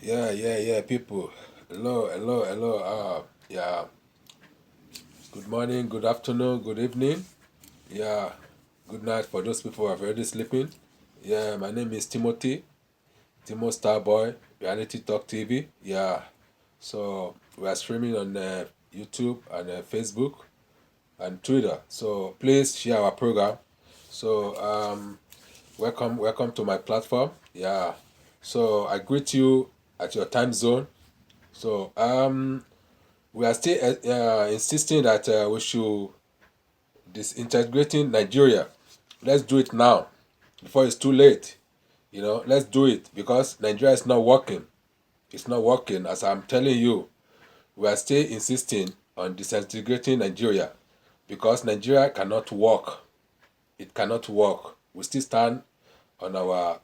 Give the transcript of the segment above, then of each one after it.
Yeah, people. Hello. Yeah. Good morning, good afternoon, good evening. Yeah. Good night for those people who are already sleeping. Yeah, my name is Timothy, Timo Starboy, Reality Talk TV. Yeah. So we are streaming on YouTube and Facebook and Twitter. So please share our program. So welcome to my platform. Yeah. So I greet you at your time zone. So we are still insisting that we should disintegrating Nigeria. Let's do it now before it's too late. Let's do it because Nigeria is not working. It's not working. As I'm telling you, we are still insisting on disintegrating Nigeria because Nigeria cannot work. It cannot work. We still stand on our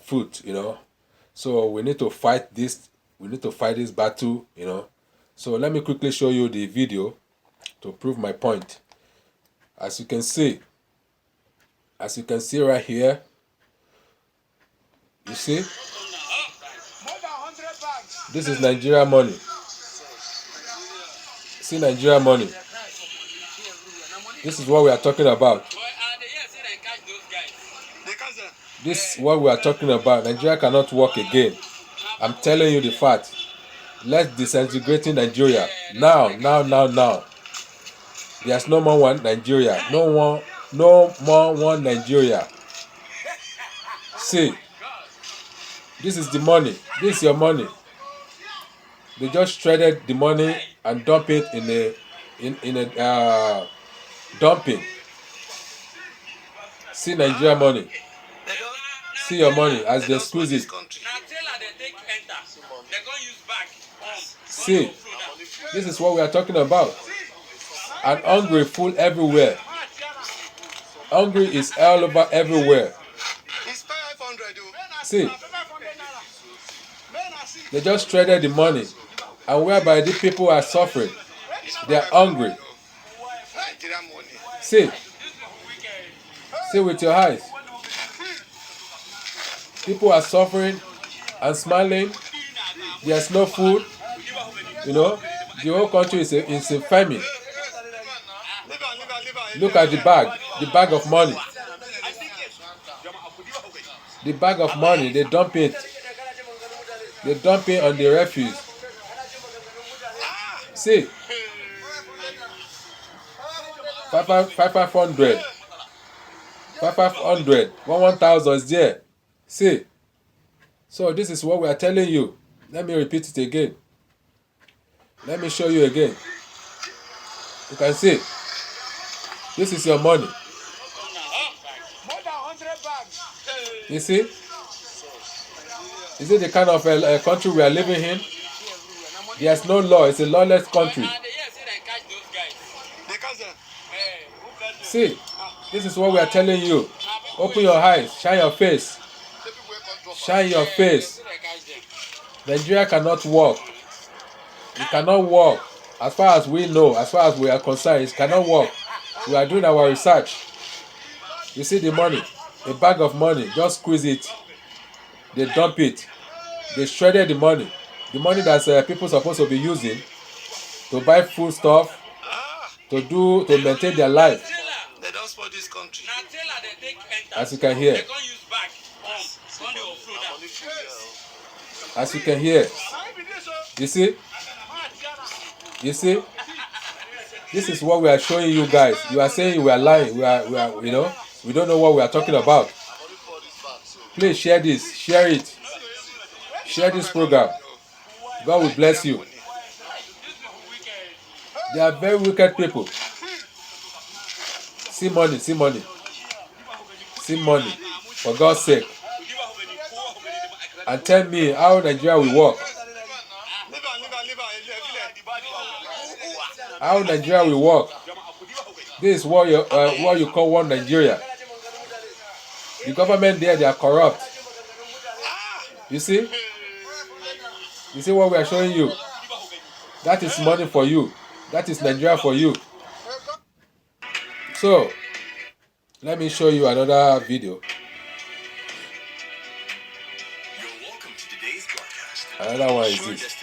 foot. So we need to fight this. We need to fight this battle. So let me quickly show you the video to prove my point. As you can see, right here, you see, this is Nigeria money. See Nigeria money. This is what we are talking about. This is what we are talking about. Nigeria cannot work again. I'm telling you the fact. Let's disintegrate Nigeria now. There's no more one Nigeria. No more one Nigeria. See, this is the money. This is your money. They just shredded the money and dump it in a dumping. See Nigeria money. See your money as they squeeze it. See, this is what we are talking about. And hungry full everywhere. Hungry is all over everywhere. See, they just shredded the money, and whereby the people are suffering, they are hungry. See with your eyes. People are suffering and smiling. There's no food. The whole country is in famine. Look at the bag of money. The bag of money, they dump it. They dump it on the refuse. See, 500, 1,000 is there. See, so this is what we are telling you. Let me repeat it again. Let me show you again. You can see, this is your money. You see? Is it the kind of a country we are living in? There's no law. It's a lawless country. See, this is what we are telling you. Open your eyes. Shine your face. Shine your face. Nigeria cannot work. It cannot work. As far as we know, as far as we are concerned, it cannot work. We are doing our research. You see the money, a bag of money, just squeeze it. They dump it. They shredded the money that people supposed to be using to buy food stuff, to maintain their life. They don't support this country. As you can hear. As you can hear. You see? This is what we are showing you guys. You are saying we are lying. We are we don't know what we are talking about. Please share this. Share it. Share this program. God will bless you. They are very wicked people. See money. See money. For God's sake. And tell me how Nigeria will work. How Nigeria will work. This is what you call one Nigeria. The government there, they are corrupt. You see? You see what we are showing you? That is money for you. That is Nigeria for you. So, let me show you another video. Another one is this.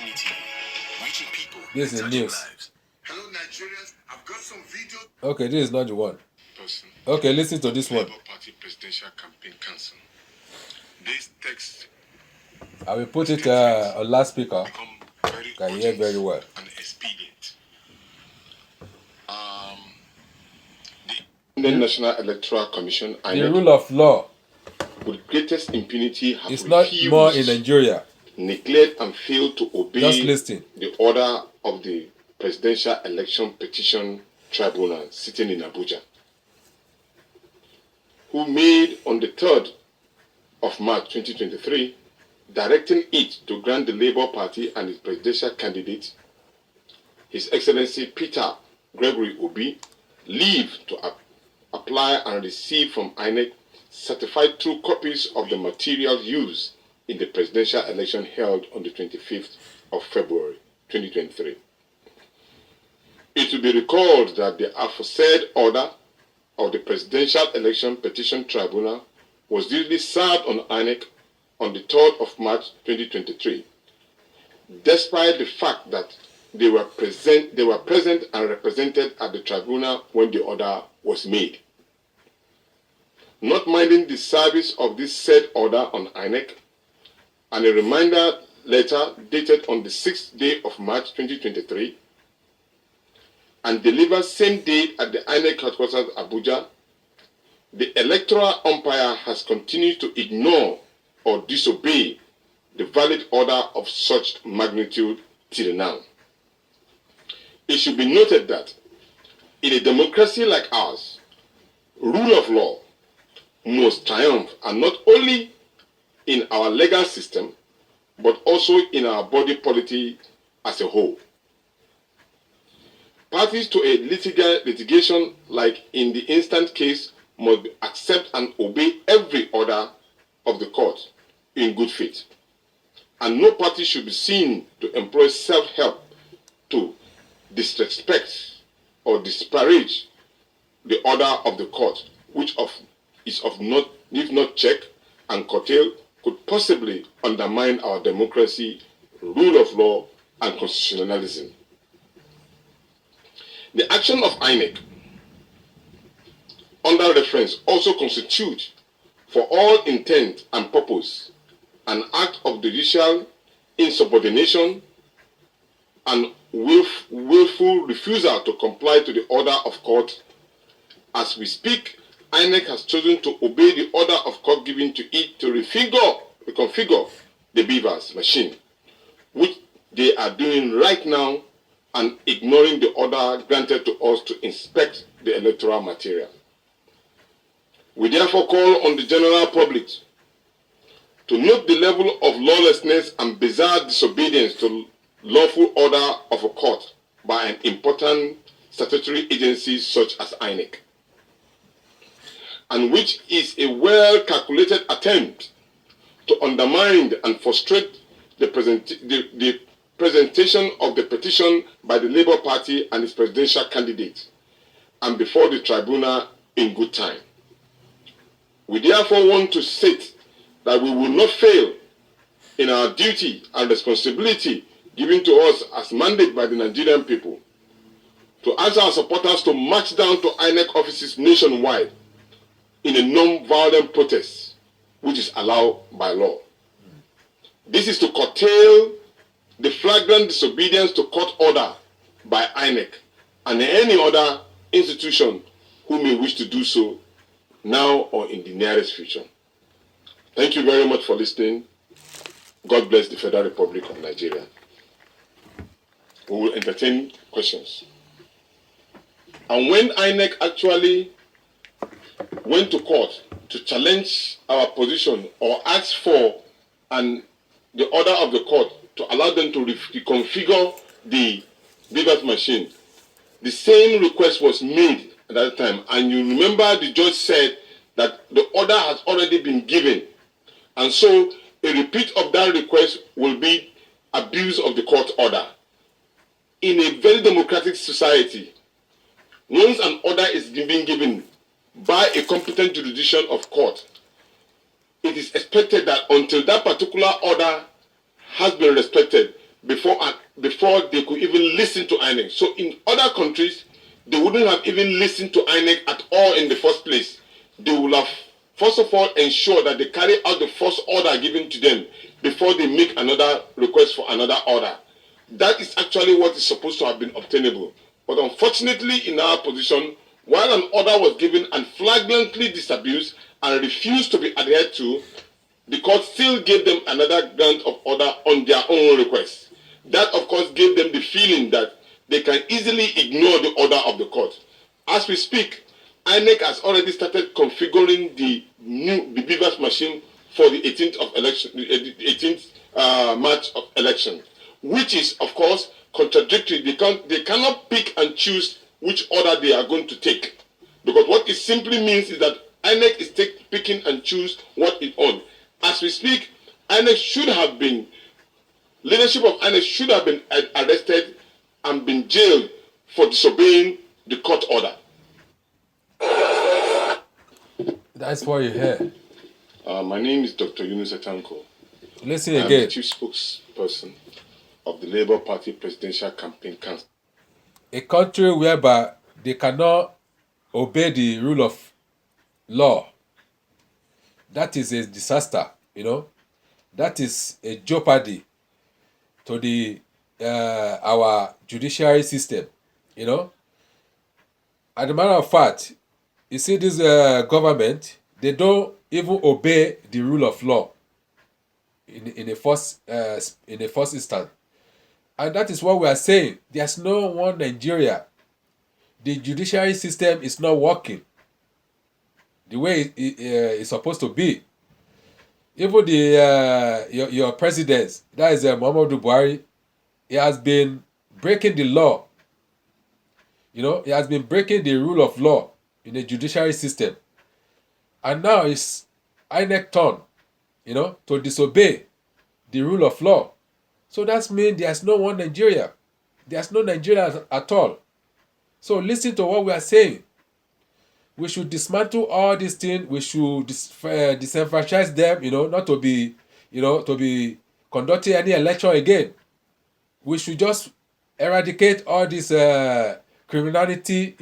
This is news. Hello, Nigerians. I've got some video. Okay, this is not the one. Okay, listen to this one. Labour Party Presidential Campaign Council. This text I will put it on loudspeaker. Can hear very well. And expedient. The National Electoral Commission, The rule of law with greatest impunity, have is not more in Nigeria. Neglect and fail to obey Just listen. the order of the Presidential Election Petition Tribunal sitting in Abuja, who made on the 3rd of March 2023, directing it to grant the Labour Party and its presidential candidate, His Excellency Peter Gregory Obi, leave to apply and receive from INEC certified true copies of the materials used in the presidential election held on the 25th of February 2023. It will be recalled that the aforesaid order of the Presidential Election Petition Tribunal was duly served on INEC on the 3rd of March 2023, despite the fact that they were present and represented at the tribunal when the order was made. Not minding the service of this said order on INEC, and a reminder letter dated on the 6th day of March 2023, and delivered same day at the INEC headquarters Abuja, the electoral umpire has continued to ignore or disobey the valid order of such magnitude till now. It should be noted that in a democracy like ours, rule of law must triumph, and not only in our legal system, but also in our body politic as a whole. Parties to a litigation, like in the instant case, must accept and obey every order of the court in good faith. And no party should be seen to employ self-help to disrespect or disparage the order of the court, which is not, if not checked and curtailed, could possibly undermine our democracy, rule of law, and constitutionalism. The action of INEC under reference also constitutes, for all intent and purpose, an act of judicial insubordination and willful refusal to comply to the order of court. As we speak, INEC has chosen to obey the order of court given to it to reconfigure the BVAS machine, which they are doing right now, and ignoring the order granted to us to inspect the electoral material. We therefore call on the general public to note the level of lawlessness and bizarre disobedience to lawful order of a court by an important statutory agency such as INEC, and which is a well-calculated attempt to undermine and frustrate the presentation of the petition by the Labour Party and its presidential candidate, and before the tribunal in good time. We therefore want to state that we will not fail in our duty and responsibility given to us as mandated by the Nigerian people to ask our supporters to march down to INEC offices nationwide in a non-violent protest, which is allowed by law. This is to curtail the flagrant disobedience to court order by INEC and any other institution who may wish to do so now or in the nearest future. Thank you very much for listening. God bless the Federal Republic of Nigeria. We will entertain questions. And when INEC actually went to court to challenge our position or ask for the order of the court to allow them to reconfigure the BVAS machine, the same request was made at that time. And you remember the judge said that the order has already been given. And so a repeat of that request will be abuse of the court order. In a very democratic society, once an order is being given by a competent jurisdiction of court, it is expected that until that particular order has been respected before they could even listen to INEC. So in other countries, they wouldn't have even listened to INEC at all in the first place. They would have first of all ensure that they carry out the first order given to them before they make another request for another order. That is actually what is supposed to have been obtainable. But unfortunately, in our position, while an order was given and flagrantly disabused and refused to be adhered to, the court still gave them another grant of order on their own request. That, of course, gave them the feeling that they can easily ignore the order of the court. As we speak, INEC has already started configuring the BVAS machine for the 18th of election, the 18th March of election, which is, of course, contradictory. They cannot pick and choose which order they are going to take, because what it simply means is that INEC is picking and choose what it owns. As we speak, leadership of INEC should have been arrested and been jailed for disobeying the court order. That's what you hear. My name is Dr. Yunus Etanko. Listen I'm again. the chief spokesperson of the Labour Party Presidential Campaign Council. A country whereby they cannot obey the rule of law, that is a disaster, That is a jeopardy to the our judiciary system, As a matter of fact, you see this government, they don't even obey the rule of law in the first instance. And that is what we are saying. There's no one Nigeria. The judiciary system is not working the way it's supposed to be. Even your president, that is Muhammadu Buhari, he has been breaking the law. He has been breaking the rule of law in the judiciary system. And now it's INEC turn, to disobey the rule of law. So that means there's no one Nigeria. There's no Nigeria at all. So listen to what we are saying. We should dismantle all these things. We should disenfranchise them, not to be, to be conducting any election again. We should just eradicate all this criminality,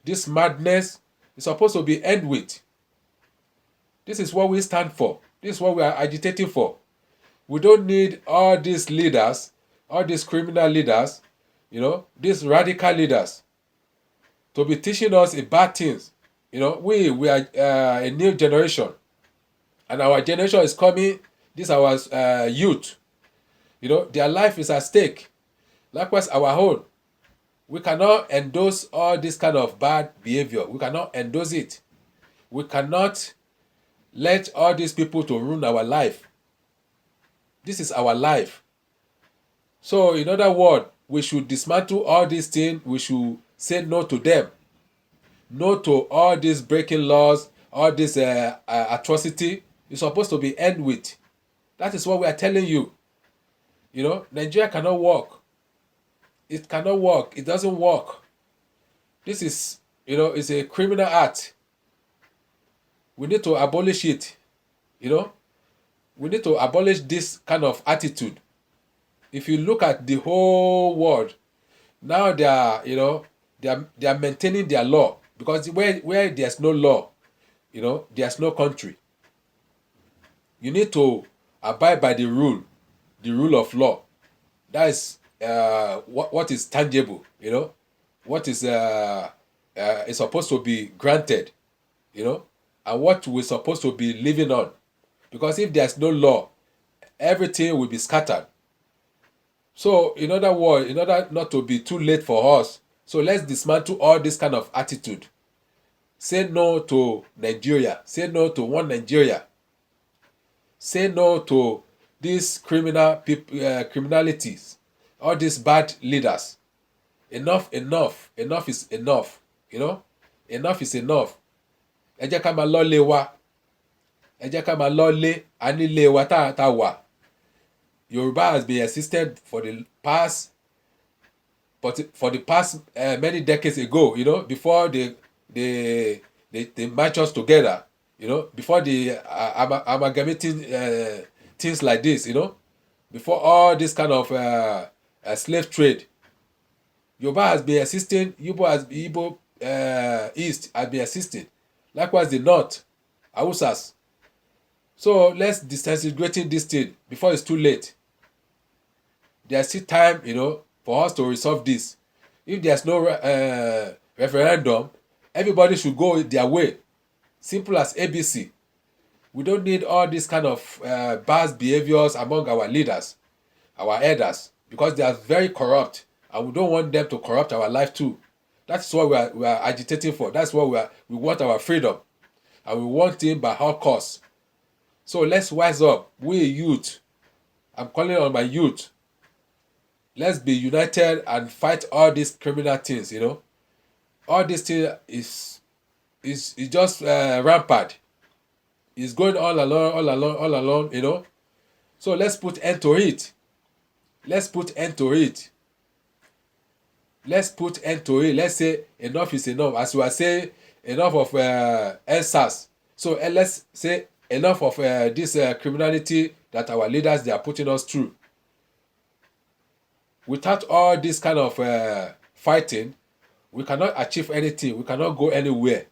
this madness. It's supposed to be end with. This is what we stand for. This is what we are agitating for. We don't need all these leaders, all these criminal leaders, these radical leaders, to be teaching us bad things. We are a new generation, and our generation is coming. This is our youth. Their life is at stake. Likewise, our own. We cannot endorse all this kind of bad behavior. We cannot endorse it. We cannot let all these people to ruin our life. This is our life. So, in other words, we should dismantle all these things. We should say no to them. No to all these breaking laws, all this atrocity. It's supposed to be end with. That is what we are telling you. Nigeria cannot work. It cannot work. It doesn't work. This is, it's a criminal act. We need to abolish it. We need to abolish this kind of attitude. If you look at the whole world, now they are, they are maintaining their law, because where there's no law, there's no country. You need to abide by the rule of law. That is what is tangible, what is supposed to be granted, and what we're supposed to be living on. Because if there's no law, everything will be scattered. So, in other words, in order not to be too late for us, so let's dismantle all this kind of attitude. Say no to Nigeria. Say no to one Nigeria. Say no to these criminalities, all these bad leaders. Enough is enough. Enough is enough. Ẹ jẹ́ ká máa lọ lé wa. Ẹ jẹ́ ká máa lọ lé anílé wa tá wà. Yoruba has been existed for the past many decades ago, before they match us together, before the amalgamating things like this, before all this kind of slave trade. Yoruba has been existing, Igbo East has been existing. Likewise, the North, Hausas. So let's disintegrating this thing before it's too late. There's still time, for us to resolve this. If there's no referendum, everybody should go their way. Simple as ABC. We don't need all this kind of bad behaviors among our leaders, our elders, because they are very corrupt, and we don't want them to corrupt our life too. That's what we are agitating for. That's what we want our freedom, and we want it by all costs. So let's wise up, we youth. I'm calling on my youth. Let's be united and fight all these criminal things. All this thing is just rampant. It's going all along. So let's put end to it. Let's put end to it. Let's say enough is enough. As we are saying, enough of NSAS. So let's say enough of this criminality that our leaders they are putting us through. Without all this kind of fighting, we cannot achieve anything. We cannot go anywhere.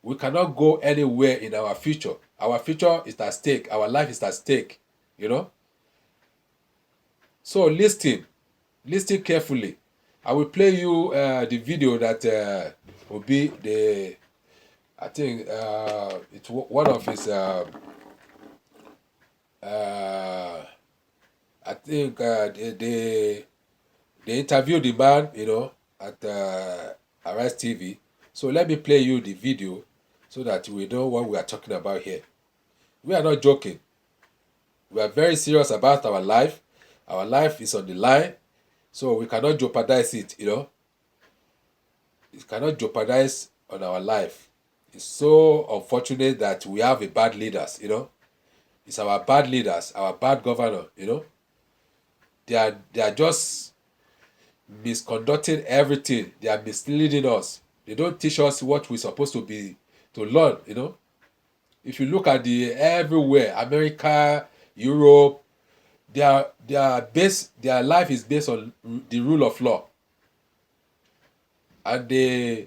We cannot go anywhere in our future. Our future is at stake. Our life is at stake. So listen carefully. I will play you the video that will be I think it's one of his. I think they interviewed the man, at Arise TV. So let me play you the video so that we know what we are talking about here. We are not joking. We are very serious about our life. Our life is on the line, so we cannot jeopardize it, It cannot jeopardize on our life. It's so unfortunate that we have a bad leaders, It's our bad leaders, our bad governor, They are just misconducting everything. They are misleading us. They don't teach us what we're supposed to learn, If you look at everywhere, America, Europe, their life is based on the rule of law. And they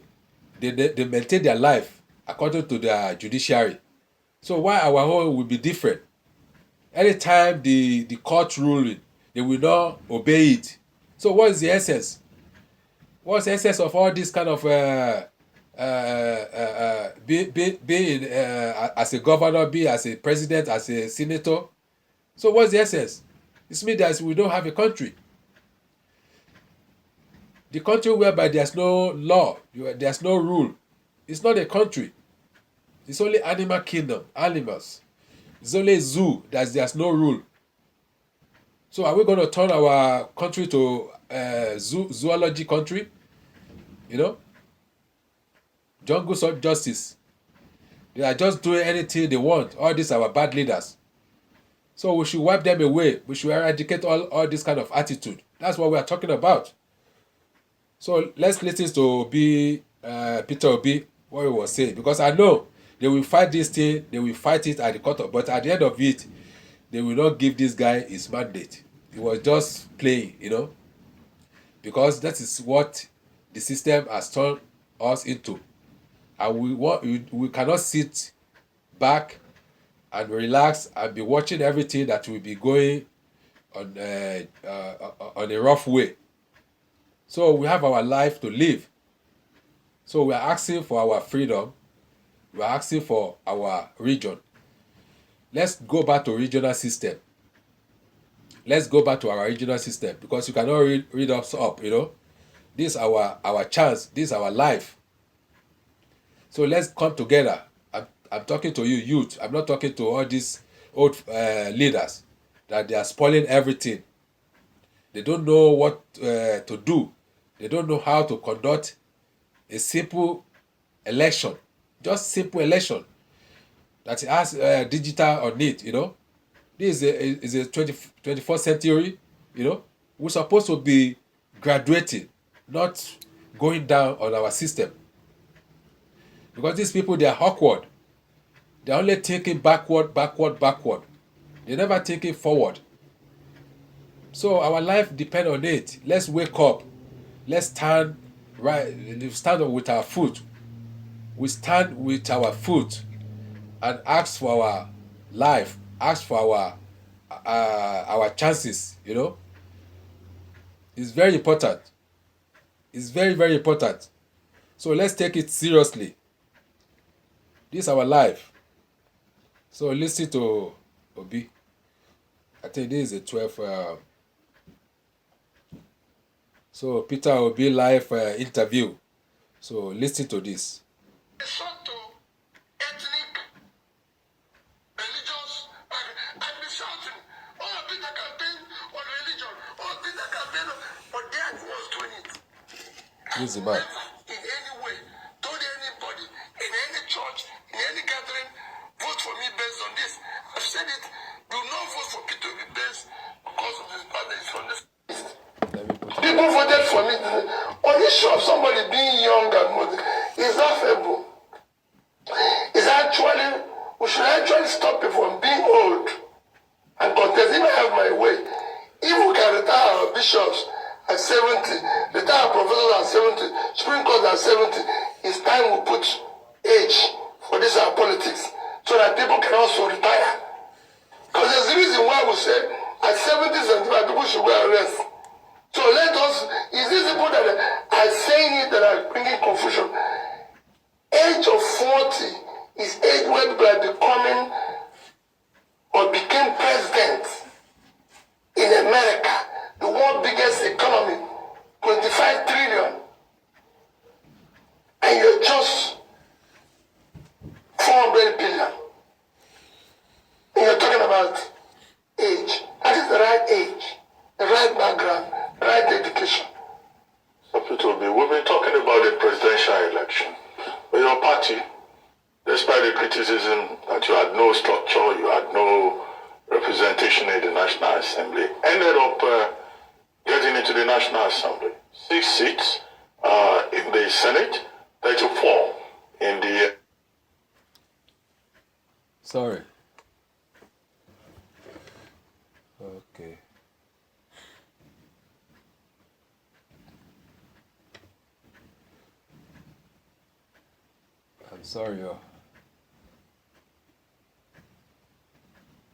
maintain their life according to their judiciary. So why our own will be different? Anytime the court ruling, they will not obey it. So what is the essence? What's the essence of all this kind of being as a governor, be as a president, as a senator? So what's the essence? It means that we don't have a country. The country whereby there's no law, there's no rule, it's not a country. It's only animal kingdom, animals. It's only a zoo that there's no rule. So are we going to turn our country to zoology country? Jungle of justice. They are just doing anything they want. All these are our bad leaders. So we should wipe them away. We should eradicate all this kind of attitude. That's what we are talking about. So let's listen to Peter Obi, what he was saying. Because I know they will fight this thing. They will fight it at the court. But at the end of it, they will not give this guy his mandate. He was just playing, because that is what the system has turned us into. And we cannot sit back and relax and be watching everything that will be going on a rough way. So we have our life to live. So we are asking for our freedom. We are asking for our region. Let's go back to regional system. Let's go back to our regional system, because you cannot read us up, This is our chance. This is our life. So let's come together. I'm talking to you, youth. I'm not talking to all these old leaders that they are spoiling everything. They don't know what to do. They don't know how to conduct a simple election. Just simple election that has digital on it, This is a 21st century, We're supposed to be graduating, not going down on our system. Because these people, they are awkward. They're only thinking backward. They're never thinking forward. So our life depends on it. Let's wake up. Let's stand right. Stand up with our foot. We stand with our foot and ask for our life. Ask for our chances. You know, it's very important. It's very, very important. So let's take it seriously. This is our life. So listen to Obi. I think this is a 12. So Peter Obi live interview. So listen to this. To ethnic, religious, and be shouting, oh, Peter campaign on religion, oh, Peter campaign on, but that was doing it. This is the man. In any way, told anybody, in any church, in any gathering, vote for me based on this. I've said it, do not vote for Peter Obi based because of his father is on this. People voted for me on the issue of somebody being young and motivated. It's laughable. It's actually, we should actually stop people from being old and contest. If I have my way, if we can retire our bishops at 70, retire our professors at 70, Supreme Court at 70, it's time we put age for this our politics so that people can also retire. Because there's a reason why we say at 70, 75, people should go and rest. So let us, is these people that are saying it that are bringing confusion? Age of 40 is age where people are becoming or became president in America, the world's biggest economy, 25 trillion. And you're just 400 billion. And you're talking about age. That is the right age, the right background, the right education. We've been talking about the presidential election. But your party, despite the criticism that you had no structure, you had no representation in the National Assembly, ended up getting into the National Assembly. 6 seats in the Senate, 34 in the... Sorry. Okay. I'm sorry, yo.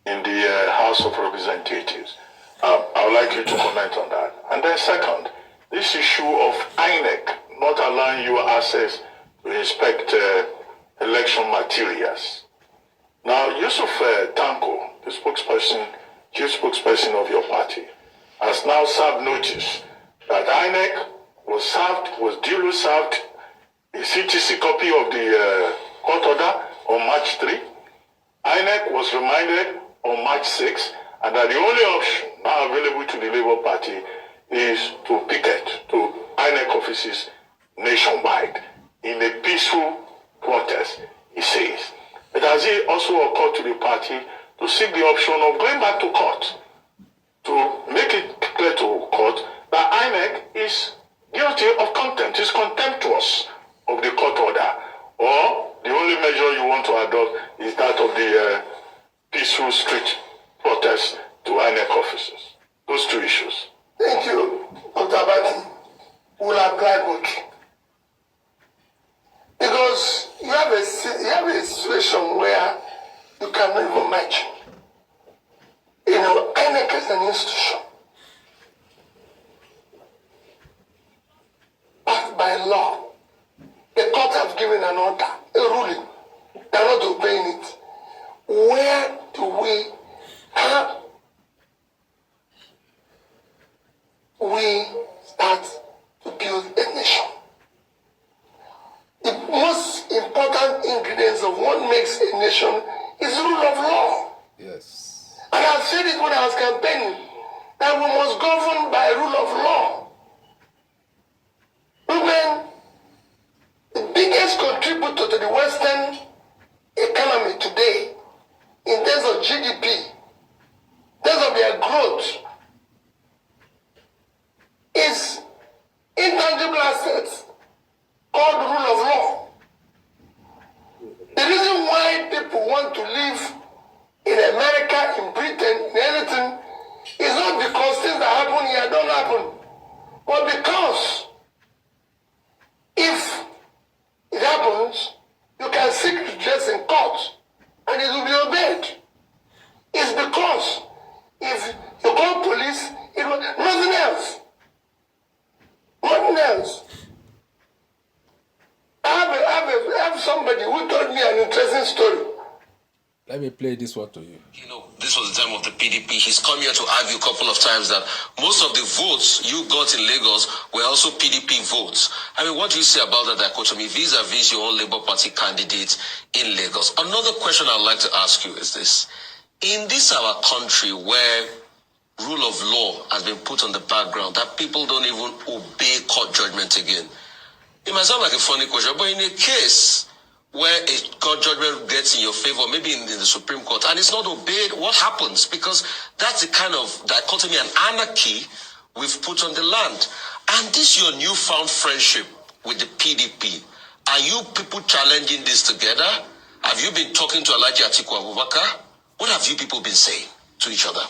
In the House of Representatives. I would like you to comment on that. And then second, this issue of INEC not allowing you access to inspect election materials. Now, Yusuf Tanko, the chief spokesperson of your party, has now served notice that INEC was duly served a CTC copy of the court order on March 3. INEC was reminded on March 6, and that the only option now available to the Labour Party is to picket to INEC offices nationwide in a peaceful protest, he says. But has it also occurred to the party to seek the option of going back to court to make it clear to court that INEC is guilty of contempt, is contemptuous of the court order, or the only measure you want to adopt is that of the peaceful street protest to INEC officers? Those two issues. Thank you, Dr. Abati. We'll apply both. Because you have a situation where you cannot even match. You know, INEC is an institution backed by law. The court have given an order, a ruling. They are not obeying it. Where do we start to build a nation? The most important ingredients of what makes a nation is the rule of law. Yes. And I said it when I was campaigning, that we must govern by rule of law. Women, the biggest contributor to the Western economy today, in terms of GDP, in terms of their growth, is intangible assets called rule of law. The reason why people want to live in America, in Britain, in anything, is not because things are But because if it happens, you can seek redress in court and it will be obeyed. It's because if you call police, it was nothing else. Nothing else. I have somebody who told me an interesting story. Let me play this one to you. You know, this was the time of the PDP. He's come here to argue a couple of times that most of the votes you got in Lagos were also PDP votes. I mean, what do you say about that dichotomy vis-a-vis your own Labour Party candidate in Lagos? Another question I'd like to ask you is this. In this our country where rule of law has been put on the background, that people don't even obey court judgment again, it might sound like a funny question, but in a case where a court judgment gets in your favor, maybe in the Supreme Court, and it's not obeyed, what happens? Because that's the kind of dichotomy and anarchy we've put on the land. And this your newfound friendship with the PDP. Are you people challenging this together? Have you been talking to Alhaji Atiku Abubakar? What have you people been saying to each other?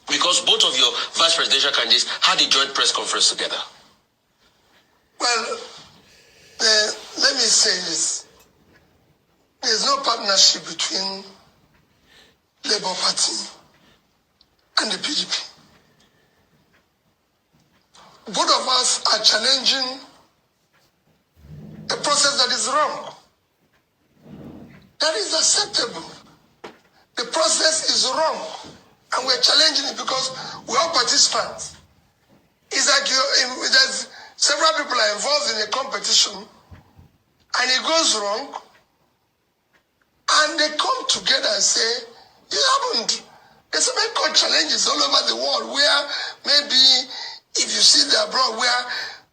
Because both of your vice presidential candidates had a joint press conference together. Well, let me say this. There's no partnership between Labour Party and the PDP. Both of us are challenging a process that is wrong. That is acceptable. The process is wrong, and we're challenging it because we're all participants. It's like there's several people are involved in a competition, and it goes wrong, and they come together and say, it happened. There's so many court challenges all over the world where maybe if you see the abroad where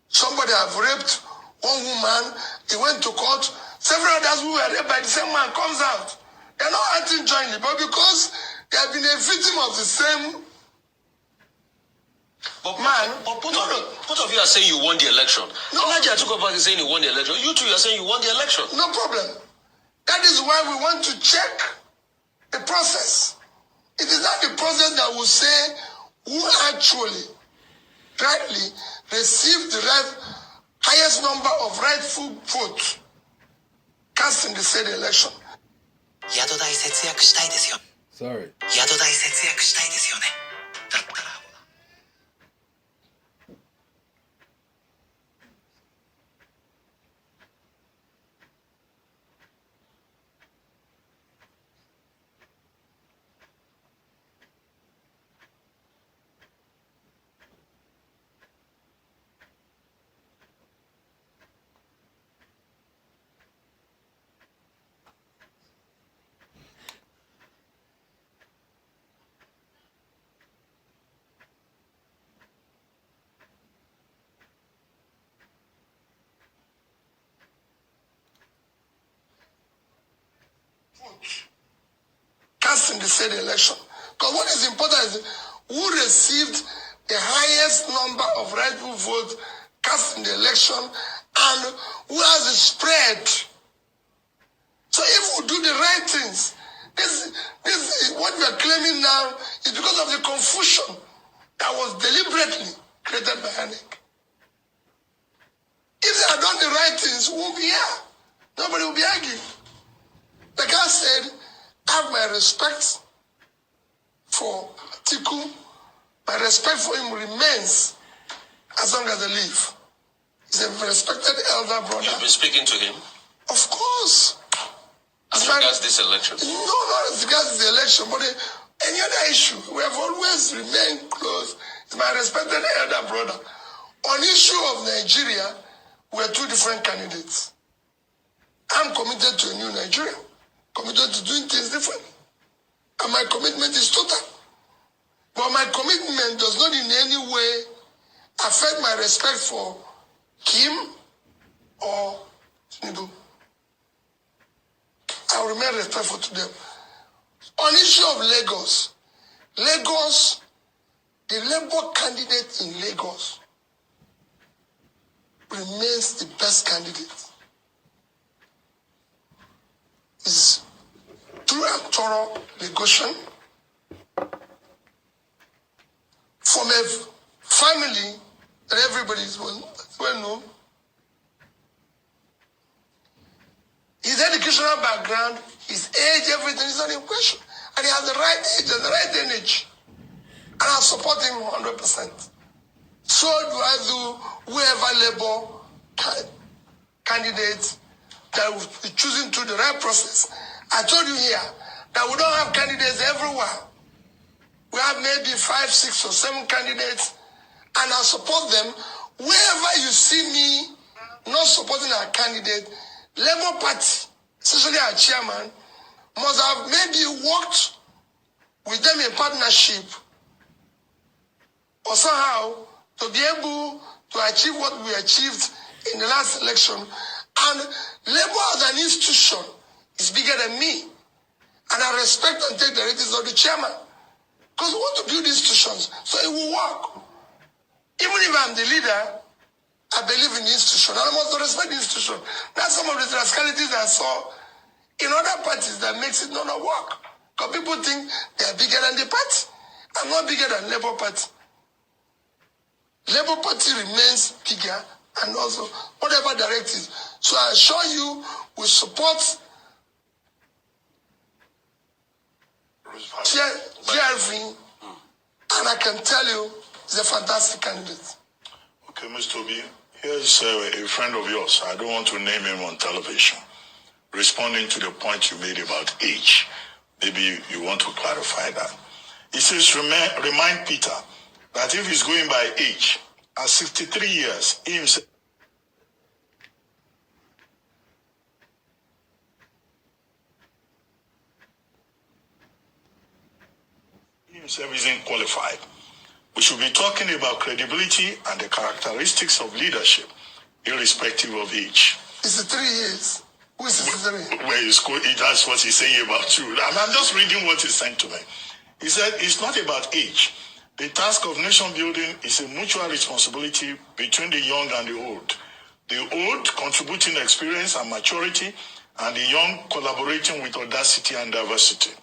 somebody have raped one woman, they went to court, several others who were raped by the same man comes out. They're not acting jointly, but because they have been a victim of the same man. But both of you are saying you won the election. No. Alhaji Atiku Abubakar is saying you won the election. You two are saying you won the election. No problem. That is why we want to check the process. It is not the process that will say who actually rightly received the highest number of rightful votes cast in the said election. Sorry. Cast in the said election. Because what is important is who received the highest number of rightful votes cast in the election and who has the spread. So if we do the right things, this is what we are claiming now is because of the confusion that was deliberately created by INEC. If they had done the right things, we won't be here. Nobody will be arguing. Like I said, I have my respect for Atiku. My respect for him remains as long as I live. He's a respected elder brother. You've been speaking to him? Of course. As regards this election? No, not as regards the election, but any other issue. We have always remained close. He's my respected elder brother. On issue of Nigeria, we're two different candidates. I'm committed to a new Nigeria. Committed to doing things different. And my commitment is total. But my commitment does not in any way affect my respect for Kim or Tinubu. I will remain respectful to them. On issue of Lagos, the Labour candidate in Lagos remains the best candidate. Is through a thorough negotiation from a family that everybody is well known. His educational background, his age, everything is not in question. And he has the right age and the right energy. And I support him 100%. So do I do whoever Labour candidate that will be choosing through the right process. I told you here that we don't have candidates everywhere. We have maybe 5, 6, or 7 candidates, and I support them. Wherever you see me not supporting our candidate, Labour Party, especially our chairman, must have maybe worked with them in partnership or somehow to be able to achieve what we achieved in the last election. And Labour as an institution is bigger than me. And I respect and take the ratings of the chairman. Because we want to build institutions so it will work. Even if I'm the leader, I believe in the institution. And I must respect the institution. That's some of the rascalities I saw in other parties that makes it not work. Because people think they are bigger than the party. I'm not bigger than Labour Party. Labour Party remains bigger and also whatever directives. So I assure you we support GRV, and I can tell you he's a fantastic candidate. Okay, Mr. Obi, here's a friend of yours. I don't want to name him on television. Responding to the point you made about age, maybe you want to clarify that. He says, remind Peter that if he's going by age, at 63 years, he himself isn't qualified. We should be talking about credibility and the characteristics of leadership, irrespective of age. 63 years. Who is 63? That's what he's saying about you. And I'm just reading what he sent to me. He said, it's not about age. The task of nation building is a mutual responsibility between the young and the old. The old contributing experience and maturity, and the young collaborating with audacity and diversity.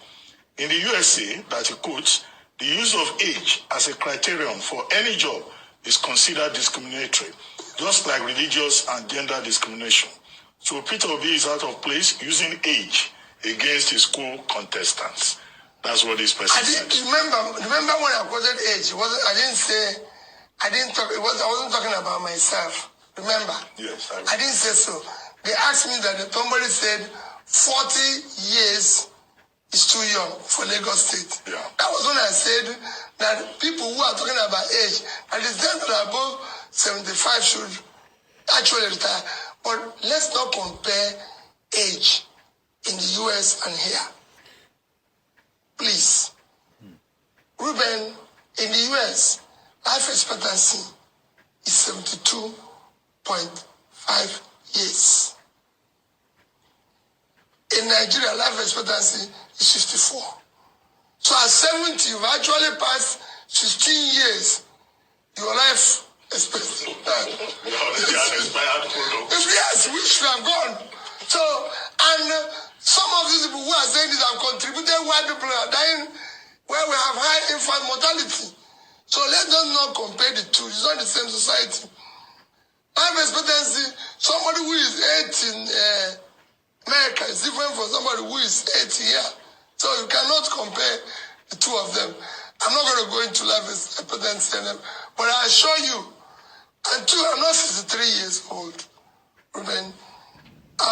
In the USA, that he quotes, the use of age as a criterion for any job is considered discriminatory, just like religious and gender discrimination. So Peter Obi is out of place using age against his co-contestants. That's what this person said. Remember when I quoted age? I wasn't talking about myself. Remember? Yes, I didn't say so. They asked me that somebody said 40 years is too young for Lagos State. Yeah. That was when I said that people who are talking about age, that is them that are above 75 should actually retire. But let's not compare age in the US and here. Please. Ruben, in the US, life expectancy is 72.5 years. In Nigeria, life expectancy is 64. So at 70, you've actually passed 16 years. Your life expectancy. Yes, we should have gone. So, and some of these people who are saying this have contributed why people are dying, where we have high infant mortality. So let us not compare the two. It's not the same society. Life expectancy, somebody who is 8 in America is different from somebody who is 80 here. So you cannot compare the two of them. I'm not going to go into life expectancy, but I assure you, until I'm not 63 years old, Ruben,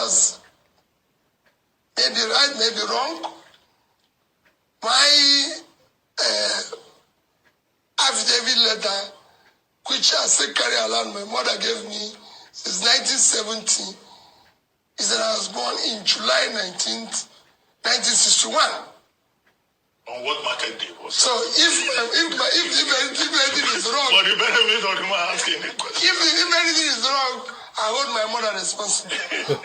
as maybe right, maybe wrong, my affidavit letter, which as secretary allowed my mother gave me since 1970, is that I was born in July 19th, 1961. On what market day was So if anything is wrong, but the benefit of the man asking the question. if anything is wrong, I hold my mother responsible.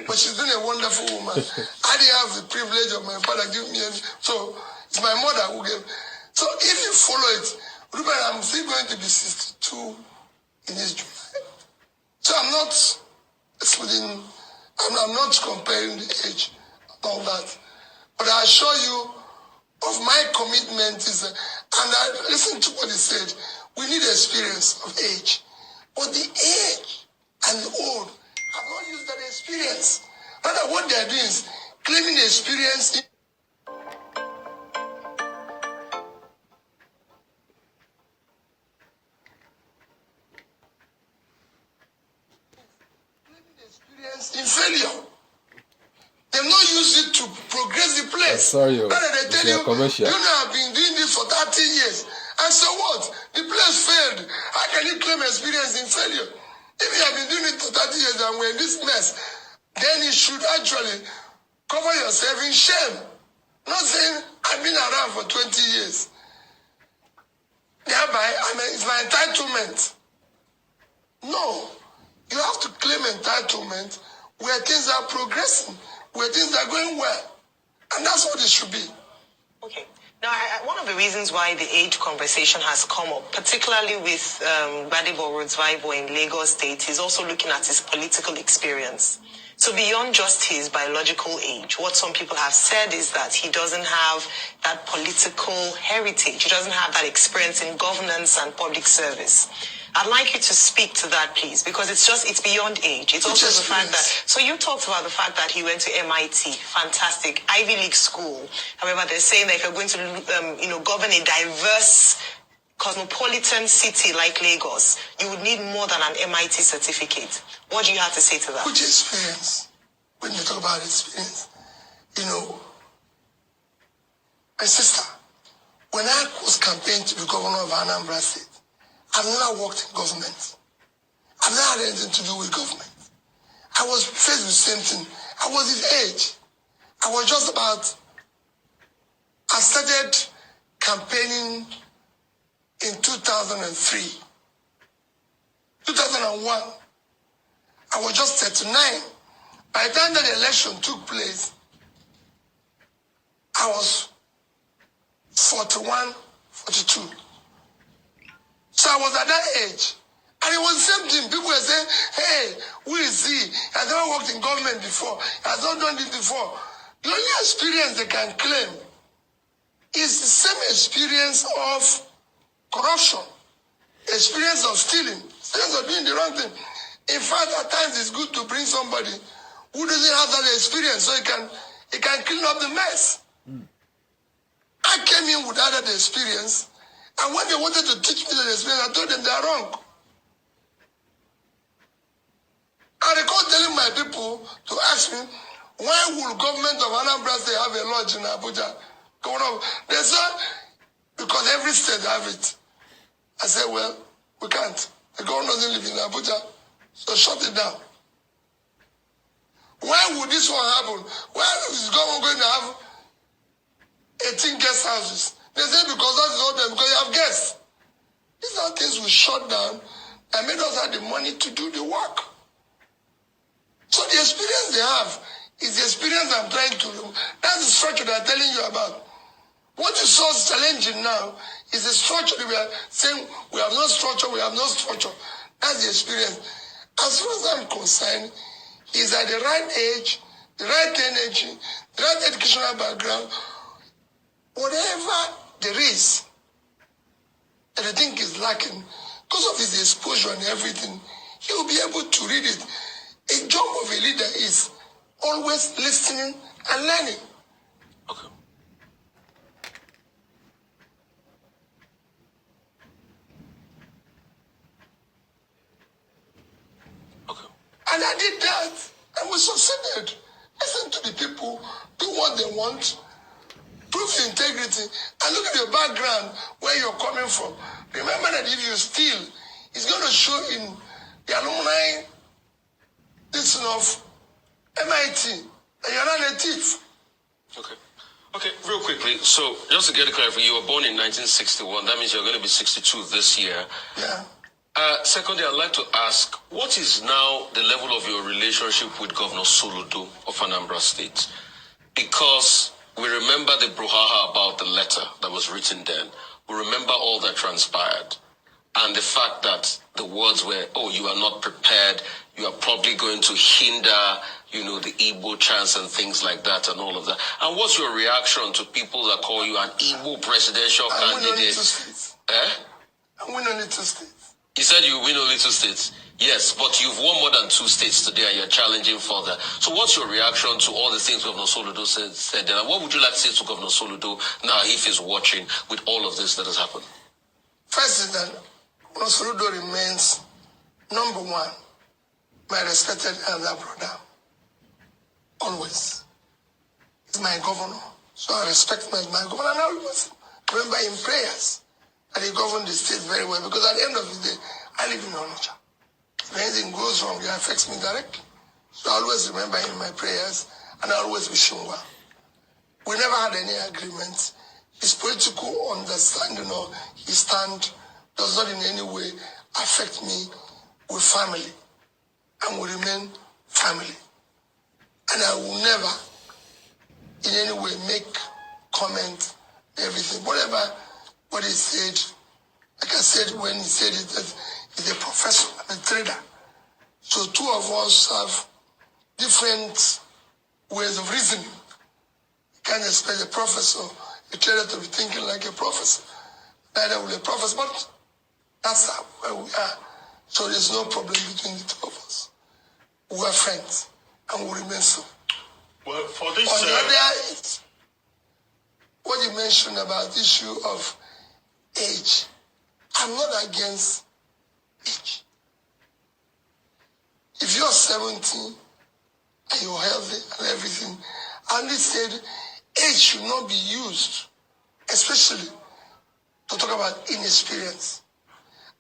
But she's been a wonderful woman. I didn't have the privilege of my father giving me any, so it's my mother who gave. So if you follow it, Ruben, I'm still going to be 62 in this July. So I'm not excluding, I'm not comparing the age and all that. But I assure you of my commitment is, and I listen to what he said, we need experience of age. But the age and the old have not used that experience. Rather, what they are doing is claiming experience. In failure. They've not used it to progress the place. Sorry, Rather, they tell you, commercial. you know, I've been doing this for 30 years. And so what? The place failed. How can you claim experience in failure? If you have been doing it for 30 years and we're in this mess, then you should actually cover yourself in shame. Not saying, I've been around for 20 years. Thereby, it's my entitlement. No. You have to claim entitlement where things are progressing, where things are going well. And that's what it should be. Okay. Now, one of the reasons why the age conversation has come up, particularly with Gbadebo Rodzaivo in Lagos State, is also looking at his political experience. So beyond just his biological age, what some people have said is that he doesn't have that political heritage. He doesn't have that experience in governance and public service. I'd like you to speak to that, please, because it's beyond age. It's also the fact that, so you talked about the fact that he went to MIT, fantastic, Ivy League school. However, they're saying that if you're going to, govern a diverse, cosmopolitan city like Lagos, you would need more than an MIT certificate. What do you have to say to that? Which experience? When you talk about experience, my sister, when I was campaigning to be governor of Anambra State, I've never worked in government. I've never had anything to do with government. I was faced with the same thing. I was his age. I was just about, I started campaigning in 2003. 2001. I was just 39. By the time that the election took place, I was 41, 42. So I was at that age. And it was the same thing. People were saying, hey, who is he? He has never worked in government before. He has not done this before. The only experience they can claim is the same experience of corruption, experience of stealing, experience of doing the wrong thing. In fact, at times it's good to bring somebody who doesn't have that experience so he can clean up the mess. I came in without that experience. And when they wanted to teach me the experience, I told them they are wrong. I recall telling my people to ask me, why will government of Anambra State have a lodge in Abuja? They said, because every state have it. I said, well, we can't. The governor doesn't live in Abuja, so shut it down. Why would this one happen? Why is the government going to have 18 guest houses? They say because that is all them, because you have guests. These are things we shut down and made us have the money to do the work. So the experience they have is the experience I'm trying to do. That's the structure they're telling you about. What you saw is challenging now is the structure that we are saying we have no structure, we have no structure. That's the experience. As far as I'm concerned, he's at the right age, the right energy, the right educational background. Whatever there is that I think is lacking, because of his exposure and everything, he will be able to read it. A job of a leader is always listening and learning. Okay. Okay. And I did that, and we succeeded. Listen to the people, do what they want, prove your integrity, and look at your background, where you're coming from. Remember that if you steal, it's going to show in the alumni listen of MIT, and you're not a thief. Okay. Okay, real quickly, so just to get it clear for you, were born in 1961. That means you're going to be 62 this year. Yeah. Secondly, I'd like to ask, what is now the level of your relationship with Governor Soludo of Anambra State? Because we remember the brouhaha about the letter that was written then. We remember all that transpired. And the fact that the words were, oh, you are not prepared, you are probably going to hinder, the Igbo chance and things like that and all of that. And what's your reaction to people that call you an Igbo presidential candidate? I win only 2 states. Eh? I win only 2 states. He said you win only 2 states. Yes, but you've won more than 2 states today and you're challenging further. So what's your reaction to all the things Governor Soludo said there? And what would you like to say to Governor Soludo now if he's watching with all of this that has happened? First is that Governor Soludo remains number one, my respected elder brother. Always. He's my governor. So I respect him as my governor. And I always remember in prayers that he governed the state very well, because at the end of the day, I live in Onitsha. If anything goes wrong, it affects me directly. So I always remember him in my prayers, and I always wish him well. We never had any agreement. His political understanding or his stand does not in any way affect me with family, and will remain family. And I will never in any way make comment, everything. Whatever what he said, like I said when he said it, that he's a professor and a trader. So two of us have different ways of reasoning. You can't expect a professor, a trader, to be thinking like a professor. Neither will a professor, but that's where we are. So there's no problem between the two of us. We are friends, and we remain so. Well, for this... On the other, what you mentioned about the issue of age, I'm not against age. If you're 70 and you're healthy and everything, I only said age should not be used, especially to talk about inexperience.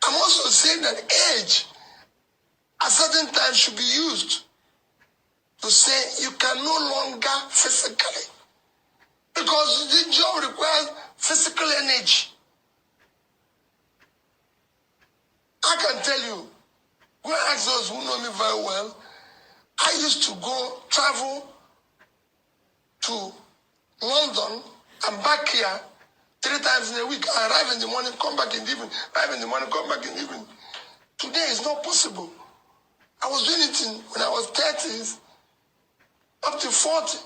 I'm also saying that age at certain times should be used to say you can no longer physically, because the job requires physical energy. I can tell you, go and ask those who know me very well, I used to go travel to London and back here 3 times in a week. I arrive in the morning, come back in the evening, arrive in the morning, come back in the evening. Today it's not possible. I was doing it when I was 30s, up to 40.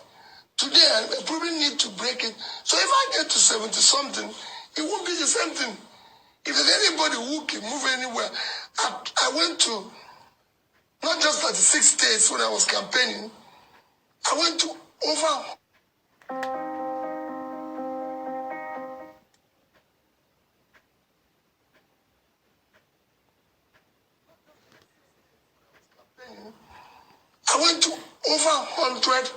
Today I probably need to break it. So if I get to 70 something, it won't be the same thing. If there's anybody who can move anywhere, I went to not just 36 states when I was campaigning, I went to over. I went to over 100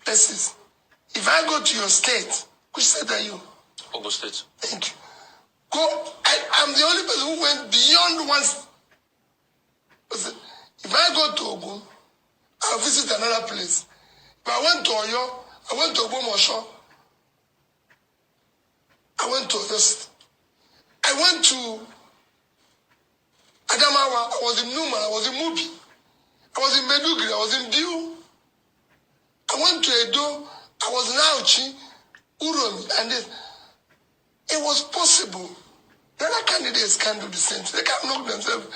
places. If I go to your state, which state are you? Ogun State. Thank you. I'm the only person who went beyond one. If I go to Ogun, I'll visit another place. If I went to Oyo, I went to Ogbomoso. I went to this. I went to Adamawa. I was in Numan. I was in Mubi. I was in Medugri. I was in Biu. I went to Edo. I was in Auchi, Uromi, and this. It was possible. The other candidates can do the same thing. They can knock themselves.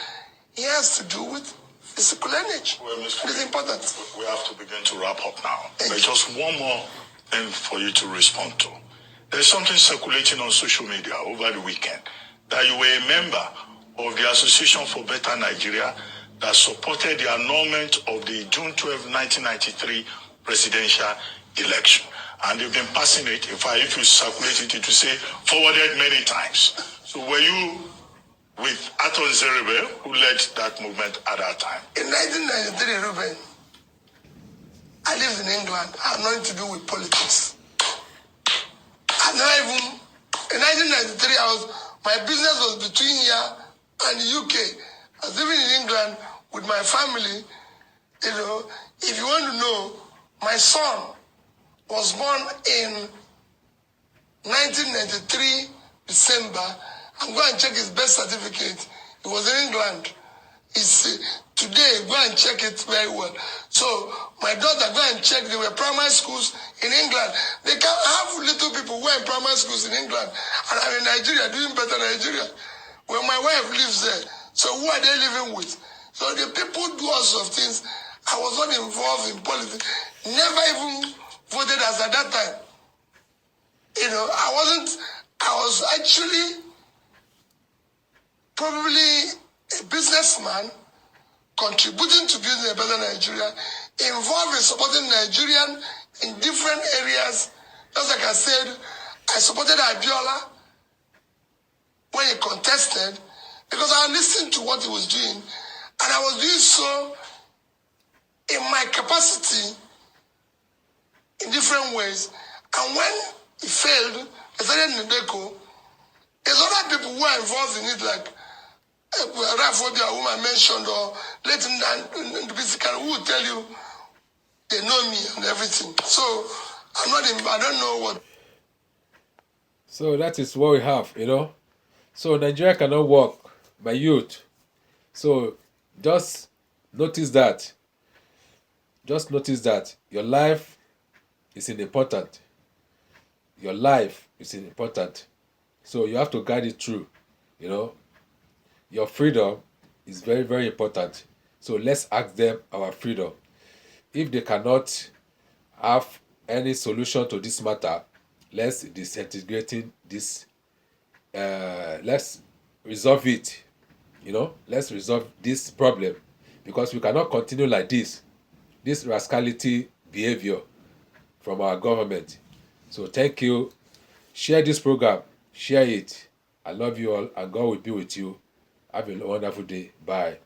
It has to do with physical energy. Well, Mr. It's important. We have to begin to wrap up now. Thank There's you. just one more thing for you to respond to. There's something circulating on social media over the weekend that you were a member of the Association for Better Nigeria that supported the annulment of the June 12, 1993 presidential election. And they've been passing it. In fact, if you circulate it, it will say forwarded many times. So were you with Aton Zerebe, who led that movement at that time? In 1993, Ruben, I lived in England. I had nothing to do with politics. I not even, in 1993, my business was between here and the UK. I was living in England with my family. You know, if you want to know, my son was born in 1993, December. I'm going to check his birth certificate. He was in England. Today, go and check it very well. So, my daughter, go and check. There were primary schools in England. They can have little people who are in primary schools in England. And I'm in Nigeria, doing better in Nigeria. Well, my wife lives there. So, who are they living with? So, the people do all sorts of things. I was not involved in politics. Never even voted as at that time. You know, I was actually probably a businessman contributing to building a better Nigeria, involved in supporting Nigerian in different areas. Just like I said, I supported Abiola when he contested because I listened to what he was doing, and I was doing so in my capacity in different ways. And when he failed, especially Ndeko, there's other people who are involved in it, like Rafobia, whom I mentioned, or Leighton and the physical, who will tell you they know me and everything. So I don't know what. So that is what we have, you know. So Nigeria cannot work by youth. So just notice that. Just notice that your life is important. Your life is important. So you have to guide it through, you know. Your freedom is very, very important. So let's ask them our freedom. If they cannot have any solution to this matter, let's disintegrating this. Let's resolve it. You know, let's resolve this problem, because we cannot continue like this rascality behavior from our government. So thank you. Share this program. Share it. I love you all, and God will be with you. Have a wonderful day. Bye.